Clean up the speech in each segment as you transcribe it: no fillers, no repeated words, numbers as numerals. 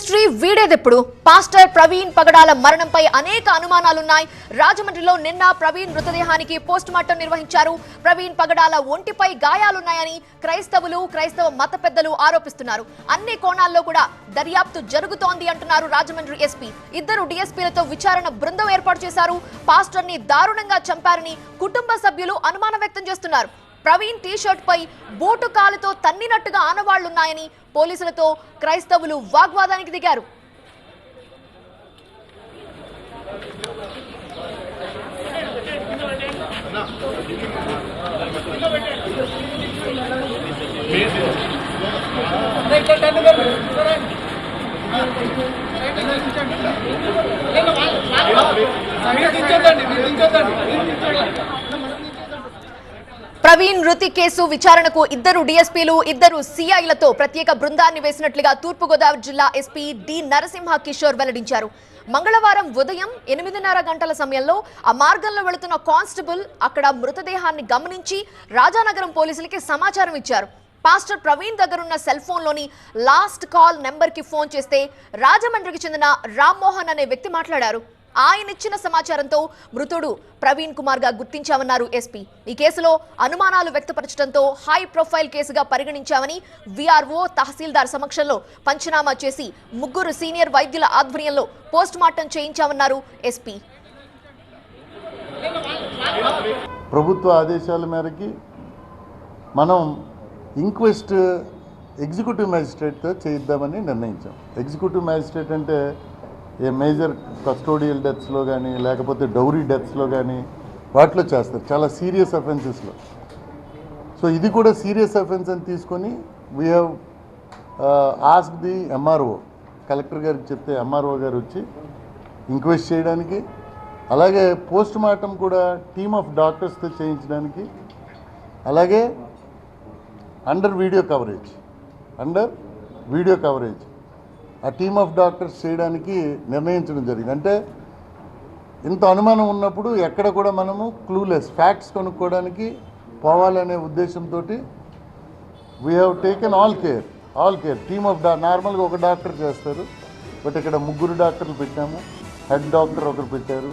Mystery వీడేదెప్పుడు pastor Praveen పగడాల మరణంపై అనేక అనుమానాలున్నాయి. రాజమండ్రిలో నిన్న ప్రవీణ్ మృతదేహానికి పోస్ట్ మార్టం నిర్వహించారు. ప్రవీణ్ పగడాల ఒంటిపై గాయాలున్నాయని క్రైస్తవ మత పెద్దలు ఆరోపిస్తున్నారు. అన్ని కోణాల్లో కూడా దర్యాప్తు జరుగుతోంది అంటున్నారు రాజమండ్రి ఎస్పీ. ఇద్దరు డీఎస్పీలతో విచారణ బృందం ఏర్పాటు చేశారు. పాస్టర్ ని దారుణంగా చంపారని కుటుంబ సభ్యులు అనుమానం వ్యక్తం చేస్తున్నారు. ప్రవీణ్ టీ-షర్ట్ పై బూటు కాలుతో తన్నినట్టుగా ఆనవాళ్లున్నాయని పోలీసులతో క్రైస్తవులు వాగ్వాదానికి దిగారు. ప్రవీణ్ మృతి కేసు విచారణకు ఇద్దరు డీఎస్పీలు, ఇద్దరు సిఐలతో ప్రత్యేక బృందాన్ని వేసినట్లుగా తూర్పుగోదావరి జిల్లా ఎస్పీ డి నరసింహ కిషోర్ వెల్లడించారు. మంగళవారం ఉదయం 8:30 గంటల సమయంలో ఆ మార్గంలో వెళుతున్న కానిస్టేబుల్ అక్కడ మృతదేహాన్ని గమనించి రాజానగరం పోలీసులకి సమాచారం ఇచ్చారు. పాస్టర్ ప్రవీణ్ దగ్గరున్న సెల్ ఫోన్లోని లాస్ట్ కాల్ నెంబర్కి ఫోన్ చేస్తే రాజమండ్రికి చెందిన రామ్మోహన్ అనే వ్యక్తి మాట్లాడారు. ఆయన ఇచ్చిన సమాచారంతో మృతుడు ప్రవీణ్ కుమార్ గా గుర్తించామన్నారు ఎస్పీ. ఈ కేసులో అనుమానాలు వ్యక్తపరచడంతో హై ప్రొఫైల్ కేసుగా పరిగణించామని విఆర్ఓ తహసీల్దార్ సమక్షంలో పంచనామా చేసి ముగ్గురు సీనియర్ వైద్యుల ఆధ్వర్యంలో పోస్ట్ మార్టం చేయించామన్నారు ఎస్పీ. ప్రభుత్వ ఆదేశాల మేరకు మనం ఇంక్వెస్ట్ ఎగ్జిక్యూటివ్ మ్యాజిస్ట్రేట్తో చేయిద్దామని నిర్ణయించాం. ఎగ్జిక్యూటివ్ మ్యాజిస్ట్రేట్ అంటే ఏ మేజర్ కస్టోడియల్ డెత్స్లో కానీ లేకపోతే డౌరీ డెత్స్లో కానీ వాటిలో చేస్తారు, చాలా సీరియస్ అఫెన్సెస్లో. సో ఇది కూడా సీరియస్ అఫెన్స్ అని తీసుకొని we have ask the MRO, collector గారికి చెప్తే ఎంఆర్ఓ గారు వచ్చి ఇంక్వెస్ట్ చేయడానికి, అలాగే పోస్ట్ మార్టం కూడా టీమ్ ఆఫ్ డాక్టర్స్తో చేయించడానికి, అలాగే అండర్ వీడియో కవరేజ్ ఆ టీమ్ ఆఫ్ డాక్టర్స్ చేయడానికి నిర్ణయించడం జరిగింది. అంటే ఇంత అనుమానం ఉన్నప్పుడు ఎక్కడ కూడా మనము క్లూలెస్ ఫ్యాక్ట్స్ కొనుక్కోవడానికి పోవాలనే ఉద్దేశంతో we have taken all care team of నార్మల్గా ఒక డాక్టర్ చేస్తారు, బట్ ఇక్కడ ముగ్గురు డాక్టర్లు పెట్టాము. హెడ్ డాక్టర్ ఒకరు పెట్టారు,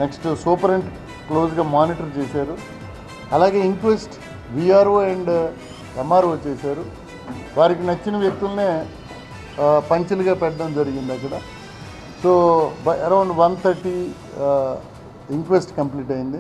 నెక్స్ట్ సూపరింట్ క్లోజ్గా మానిటర్ చేశారు, అలాగే ఇంక్వెస్ట్ విఆర్ఓ అండ్ ఎంఆర్ఓ చేశారు. వారికి నచ్చిన వ్యక్తులనే పంచులుగా పెట్టడం జరిగింది అక్కడ. సో అరౌండ్ 1:30 ఇంక్వెస్ట్ కంప్లీట్ అయింది.